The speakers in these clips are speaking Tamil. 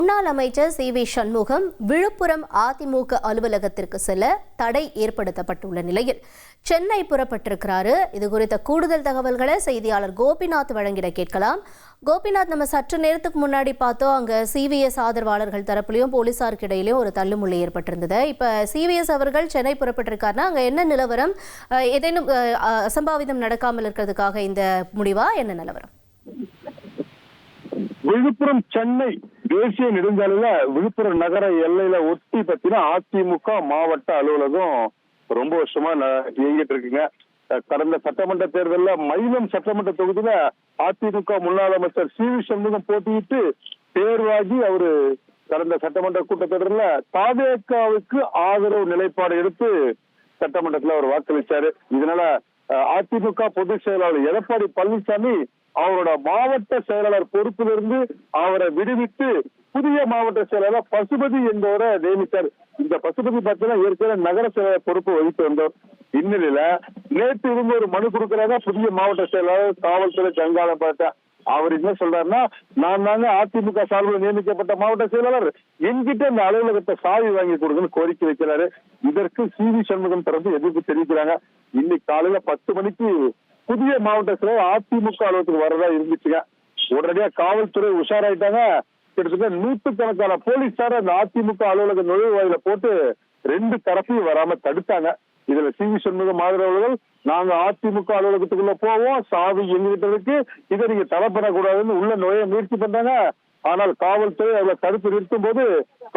முன்னாள் அமைச்சர் சி.வி. சண்முகம் விழுப்புரம் அதிமுக அலுவலகத்திற்கு செல்ல தடை ஏற்படுத்தப்பட்டுள்ள நிலையில் சென்னை புறப்பட்டிருக்கிறாரு. இது குறித்த கூடுதல் தகவல்களை செய்தியாளர் கோபிநாத் வழங்கிட கேட்கலாம். கோபிநாத், நம்ம சற்று நேரத்துக்கு முன்னாடி பார்த்தோம், அங்க சிவிஎஸ் ஆதரவாளர்கள் தரப்புலையும் போலீசாருக்கு இடையிலையும் ஒரு தள்ளுமுள்ளி ஏற்பட்டிருந்தது. இப்ப சிவிஎஸ் அவர்கள் சென்னை புறப்பட்டிருக்காருன்னா அங்க என்ன நிலவரம்? ஏதேனும் அசம்பாவிதம் நடக்காமல் இருக்கிறதுக்காக இந்த முடிவா? என்ன நிலவரம்? விழுப்புரம் சென்னை தேசிய நெடுஞ்சாலையில விழுப்புரம் நகர எல்லையில ஒட்டி பத்தினா அதிமுக மாவட்ட அலுவலகம் ரொம்ப வருஷமா இயங்கிட்டு இருக்குங்க. கடந்த சட்டமன்ற தேர்தலில் மயிலம் சட்டமன்ற தொகுதியில அதிமுக முன்னாள் அமைச்சர் சி.வி. சண்முகம் போட்டியிட்டு தேர்வாகி அவரு கடந்த சட்டமன்ற கூட்டத்தொடரில் தாவேகாவுக்கு ஆதரவு நிலைப்பாடு எடுத்து சட்டமன்றத்தில் அவர் வாக்களிச்சாரு. இதனால அதிமுக பொதுச் செயலாளர் எடப்பாடி பழனிசாமி அவரோட மாவட்ட செயலாளர் பொறுப்பிலிருந்து அவரை விடுவித்து புதிய மாவட்ட செயலாளர் பசுபதி என்பவரை நியமித்தார். இந்த பசுபதி பார்த்தீங்கன்னா ஏற்கனவே நகர செயலாளர் பொறுப்பு வகித்து வந்தோம். இந்நிலையில நேற்று இருந்து ஒரு மனு கொடுக்கிறாங்க புதிய மாவட்ட செயலாளர் காவல்துறை கங்காளம் பார்த்தேன். அவர் என்ன சொல்றாருன்னா, நான் தாங்க அதிமுக சார்பில் நியமிக்கப்பட்ட மாவட்ட செயலாளர், என்கிட்ட இந்த அலுவலகத்தை சாவி வாங்கி கொடுக்கணும்னு கோரிக்கை வைக்கிறாரு. இதற்கு சி.வி. சண்முகம் தரப்பு எதிர்ப்பு தெரிவிக்கிறாங்க. இன்னைக்கு காலையில 10 மணிக்கு புதிய மாவட்ட செயலர் அதிமுக அலுவலகத்துக்கு வரதா இருந்துச்சுங்க. உடனடியா காவல்துறை உஷாராயிட்டாங்க. கிட்டத்தட்ட 100கணக்கான போலீசார அந்த அதிமுக அலுவலக நுழைவாயில போட்டு 2 தரப்பையும் வராம தடுத்தாங்க. இதுல சி.வி. சண்முகம் ஆதரவாளர்கள், நாங்க அதிமுக அலுவலகத்துக்குள்ள போவோம், சாவி எங்ககிட்ட இருக்கு, இதை நீங்க தரப்படக்கூடாதுன்னு உள்ள நுழைய முயற்சி பண்றாங்க. ஆனால் காவல்துறை அவளை தடுத்து நிறுத்தும் போது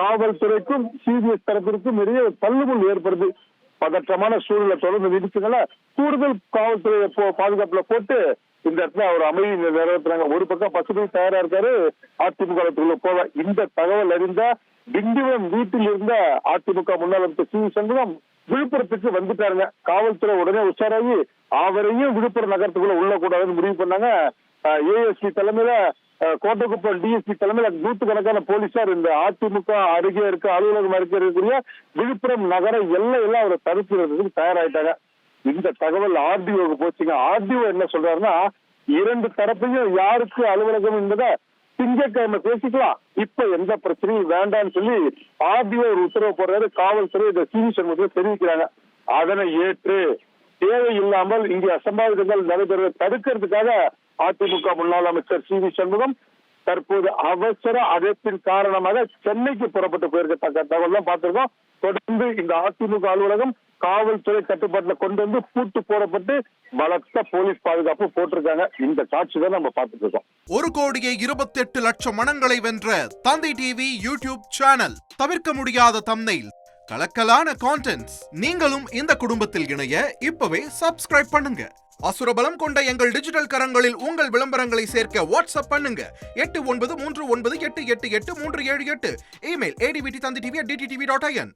காவல்துறைக்கும் சிபிஎஸ் தரப்பிற்கும் நிறைய தள்ளுமுள் ஏற்படுது. பதற்றமான சூழலை தொடர்ந்து விதிச்சுங்கள கூடுதல் காவல்துறை பாதுகாப்புல போட்டு இந்த இடத்துல அவர் அமைதி நிறைவேற்றுறாங்க. ஒரு பக்கம் பசுபதி தயாரா இருக்காரு அதிமுக போக. இந்த தகவல் அறிந்த திண்டிவனம் வீட்டில் இருந்த அதிமுக முன்னாள் அமைச்சர் சி.வி. சண்முகம் விழுப்புரத்துக்கு வந்துட்டாருங்க. காவல்துறை உடனே உஷாராகி அவரையும் விழுப்புரம் நகரத்துக்குள்ள உள்ள கூடாதுன்னு முடிவு பண்ணாங்க. ஏஎஸ்பி தலைமையில, கோட்டக்குப்பம் டிஎஸ்பி தலைமையில 100கணக்கான போலீசார் இந்த அதிமுக அருகே இருக்க அலுவலகம் அருகே இருக்கக்கூடிய விழுப்புரம் நகர எல்லையெல்லாம் அவரை தடுக்கிறதுக்கு தயாராயிட்டாங்க. இந்த தகவல் ஆர்டிஓக்கு போச்சுங்க. ஆர்டிஓ என்ன சொல்றாருன்னா, 2 தரப்பையும் யாருக்கு அலுவலகம் என்பதை திங்கட்கிழமை பேசிக்கலாம், இப்ப எந்த பிரச்சனையும் வேண்டாம்னு சொல்லி ஆர்டிஓ ஒரு உத்தரவு போடுறாரு. காவல்துறை இந்த சி.வி. சண்முகத்தை தெரிவிக்கிறாங்க. அதனை ஏற்று தேவையில்லாமல் இங்கே அசம்பாவிதங்கள் நடைபெறுவதை தடுக்கிறதுக்காக அதிமுக முன்னாள் அமைச்சர் சி.வி. சண்முகம் தற்போது அவசர அழைப்பின் காரணமாக சென்னைக்கு புறப்பட்டு போயிருக்க தகவல் தான் பார்த்திருக்கோம். தொடர்ந்து இந்த அதிமுக அலுவலகம் காவல்துறை கட்டுப்பாட்டுல கொண்டு வந்து பூட்டு போடப்பட்டு பலத்த போலீஸ் பாதுகாப்பு போட்டிருக்காங்க. இந்த காட்சி தான் நம்ம பார்த்துட்டு இருக்கோம். 1,28,00,000 மனங்களை வென்ற தந்தி டிவி யூடியூப் சேனல். தவிர்க்க முடியாத தம்ப்நெயில், கலக்கலான கான்டென்ட்ஸ். நீங்களும் இந்த குடும்பத்தில் இணைய இப்பவே சப்ஸ்கிரைப் பண்ணுங்க. அசுரபலம் கொண்ட எங்கள் டிஜிட்டல் கரங்களில் உங்கள் விளம்பரங்களை சேர்க்க வாட்ஸ்அப் பண்ணுங்க. 8939888838. Email advtthanditv@dttv.in.